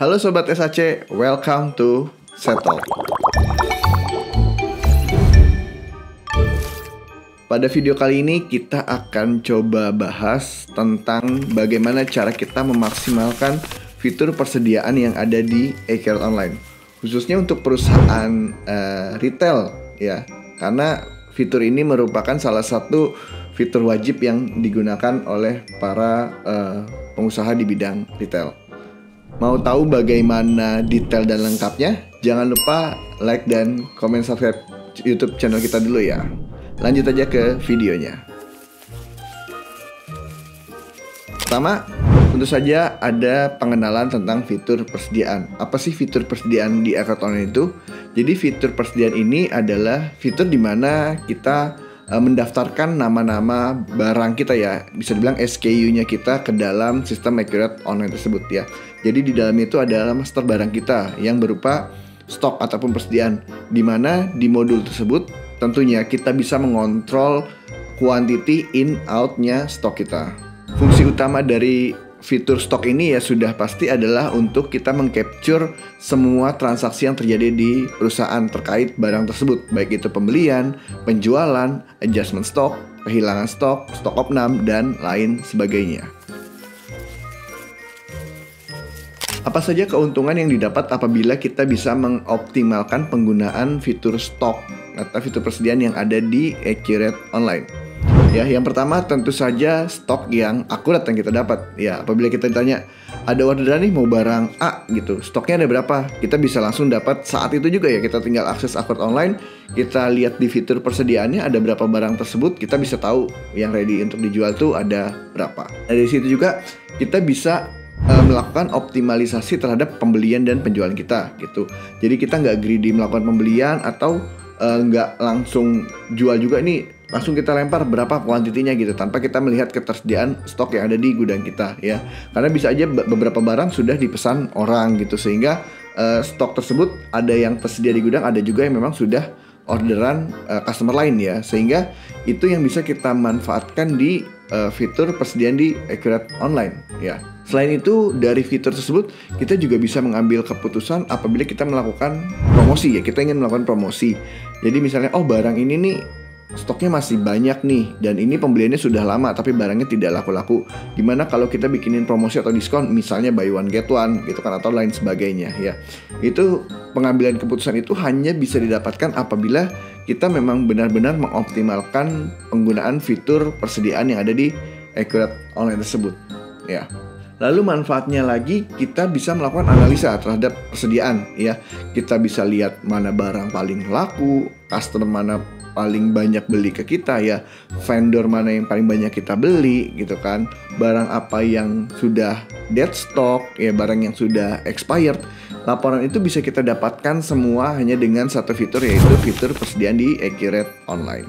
Halo Sobat SAC, welcome to Settle. Pada video kali ini kita akan coba bahas tentang bagaimana cara kita memaksimalkan fitur persediaan yang ada di e-Career Online, khususnya untuk perusahaan retail ya, karena fitur ini merupakan salah satu fitur wajib yang digunakan oleh para pengusaha di bidang retail. Mau tahu bagaimana detail dan lengkapnya? Jangan lupa like dan komen subscribe YouTube channel kita dulu ya. Lanjut aja ke videonya. Pertama, tentu saja ada pengenalan tentang fitur persediaan. Apa sih fitur persediaan di e-Career Online itu? Jadi fitur persediaan ini adalah fitur di mana kita mendaftarkan nama-nama barang kita ya, bisa dibilang SKU-nya kita ke dalam sistem e-Career Online tersebut ya. Jadi di dalamnya itu adalah master barang kita yang berupa stok ataupun persediaan, di mana di modul tersebut tentunya kita bisa mengontrol quantity in out-nya stok kita. Fungsi utama dari fitur stok ini ya sudah pasti adalah untuk kita mengcapture semua transaksi yang terjadi di perusahaan terkait barang tersebut, baik itu pembelian, penjualan, adjustment stok, kehilangan stok, stok opnam, dan lain sebagainya. Apa saja keuntungan yang didapat apabila kita bisa mengoptimalkan penggunaan fitur stok atau fitur persediaan yang ada di e-Career Online? Ya, yang pertama tentu saja stok yang akurat yang kita dapat. Ya, apabila kita ditanya ada orderan nih mau barang A gitu, stoknya ada berapa? Kita bisa langsung dapat saat itu juga ya. Kita tinggal akses e-Career Online, kita lihat di fitur persediaannya ada berapa barang tersebut, kita bisa tahu yang ready untuk dijual tuh ada berapa. Dari situ juga kita bisa melakukan optimalisasi terhadap pembelian dan penjualan kita gitu. Jadi kita nggak greedy melakukan pembelian atau nggak langsung jual juga nih, langsung kita lempar berapa kuantitinya gitu tanpa kita melihat ketersediaan stok yang ada di gudang kita ya. Karena bisa aja beberapa barang sudah dipesan orang gitu, sehingga stok tersebut ada yang tersedia di gudang, ada juga yang memang sudah orderan customer lain ya. Sehingga itu yang bisa kita manfaatkan di fitur persediaan di e-Career Online ya. Selain itu, dari fitur tersebut kita juga bisa mengambil keputusan apabila kita melakukan promosi ya. Kita ingin melakukan promosi. Jadi misalnya, oh barang ini nih stoknya masih banyak nih, dan ini pembeliannya sudah lama tapi barangnya tidak laku-laku. Gimana kalau kita bikinin promosi atau diskon, misalnya buy one get one gitu kan, atau lain sebagainya ya. Itu pengambilan keputusan itu hanya bisa didapatkan apabila kita memang benar-benar mengoptimalkan penggunaan fitur persediaan yang ada di e-Career Online tersebut ya. Lalu manfaatnya lagi, kita bisa melakukan analisa terhadap persediaan ya. Kita bisa lihat mana barang paling laku, customer mana paling banyak beli ke kita ya, vendor mana yang paling banyak kita beli gitu kan, barang apa yang sudah dead stock ya, barang yang sudah expired. Laporan itu bisa kita dapatkan semua hanya dengan satu fitur, yaitu fitur persediaan di e-Career Online.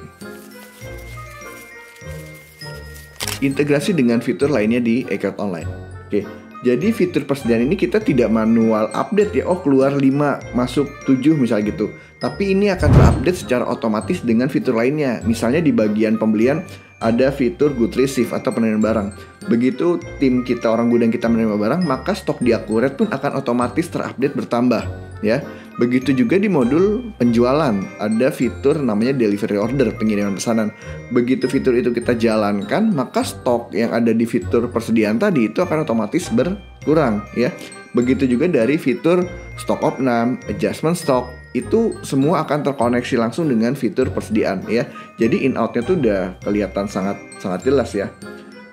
Integrasi dengan fitur lainnya di e-Career Online. Oke, jadi fitur persediaan ini kita tidak manual update ya. Oh keluar 5, masuk 7 misalnya gitu. Tapi ini akan terupdate secara otomatis dengan fitur lainnya. Misalnya di bagian pembelian ada fitur good receive atau penerimaan barang. Begitu tim kita, orang gudang kita menerima barang, maka stok di Accurate pun akan otomatis terupdate bertambah ya. Begitu juga di modul penjualan, ada fitur namanya delivery order, pengiriman pesanan. Begitu fitur itu kita jalankan, maka stok yang ada di fitur persediaan tadi itu akan otomatis berkurang ya. Begitu juga dari fitur stok opnam, adjustment stock, itu semua akan terkoneksi langsung dengan fitur persediaan ya. Jadi in out-nya tuh udah kelihatan sangat jelas ya.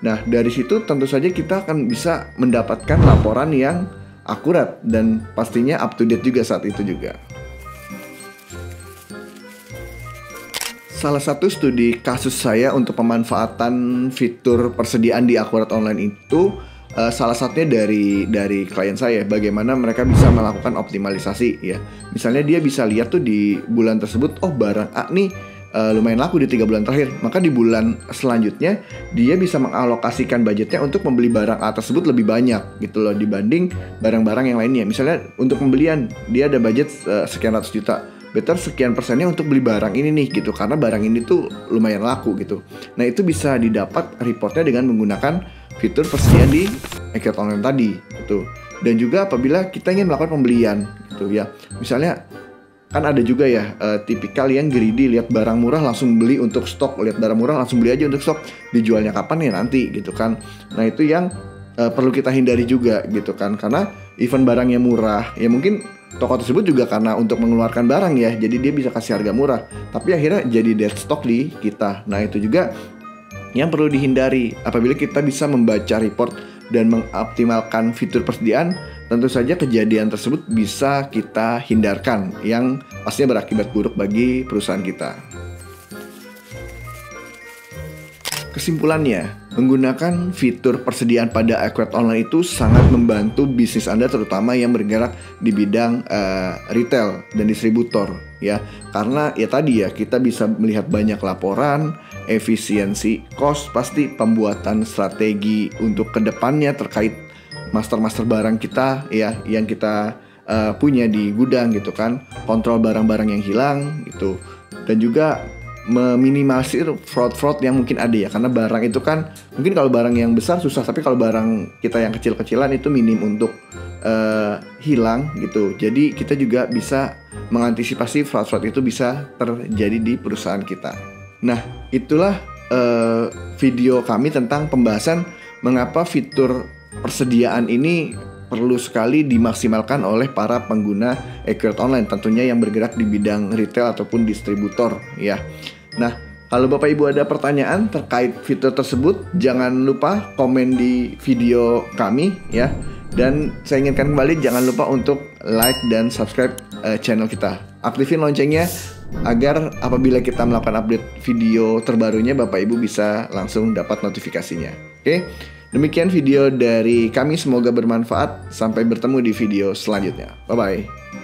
Nah, dari situ tentu saja kita akan bisa mendapatkan laporan yang akurat dan pastinya up to date juga saat itu juga. Salah satu studi kasus saya untuk pemanfaatan fitur persediaan di Accurate Online itu salah satunya dari klien saya, bagaimana mereka bisa melakukan optimalisasi ya. Misalnya dia bisa lihat tuh di bulan tersebut, oh barang A nih lumayan laku di 3 bulan terakhir, maka di bulan selanjutnya dia bisa mengalokasikan budgetnya untuk membeli barang A tersebut lebih banyak gitu loh, dibanding barang-barang yang lainnya. Misalnya untuk pembelian dia ada budget sekian ratus juta, better sekian persennya untuk beli barang ini nih gitu, karena barang ini tuh lumayan laku gitu. Nah itu bisa didapat reportnya dengan menggunakan fitur persediaan di e-Career Online tadi gitu. Dan juga apabila kita ingin melakukan pembelian gitu ya. Misalnya kan ada juga ya tipikal yang greedy, lihat barang murah langsung beli untuk stok, lihat barang murah langsung beli aja untuk stok, dijualnya kapan ya nanti gitu kan. Nah itu yang perlu kita hindari juga gitu kan, karena even barangnya murah ya mungkin toko tersebut juga karena untuk mengeluarkan barang ya, jadi dia bisa kasih harga murah tapi akhirnya jadi dead stock di kita. Nah itu juga yang perlu dihindari. Apabila kita bisa membaca report dan mengoptimalkan fitur persediaan, tentu saja kejadian tersebut bisa kita hindarkan yang pastinya berakibat buruk bagi perusahaan kita. Kesimpulannya, menggunakan fitur persediaan pada Accurate Online itu sangat membantu bisnis Anda, terutama yang bergerak di bidang retail dan distributor ya. Karena ya tadi ya, kita bisa melihat banyak laporan, efisiensi cost, pasti pembuatan strategi untuk kedepannya terkait master barang kita ya, yang kita punya di gudang gitu kan, kontrol barang-barang yang hilang gitu, dan juga meminimalisir fraud yang mungkin ada ya, karena barang itu kan mungkin kalau barang yang besar susah, tapi kalau barang kita yang kecil-kecilan itu minim untuk hilang gitu. Jadi kita juga bisa mengantisipasi fraud itu bisa terjadi di perusahaan kita. Nah itulah video kami tentang pembahasan mengapa fitur persediaan ini perlu sekali dimaksimalkan oleh para pengguna Accurate Online, tentunya yang bergerak di bidang retail ataupun distributor ya. Nah, kalau Bapak Ibu ada pertanyaan terkait fitur tersebut, jangan lupa komen di video kami ya. Dan saya ingatkan kembali, jangan lupa untuk like dan subscribe channel kita. Aktifin loncengnya agar apabila kita melakukan update video terbarunya, Bapak Ibu bisa langsung dapat notifikasinya. Oke? Demikian video dari kami, semoga bermanfaat. Sampai bertemu di video selanjutnya. Bye-bye.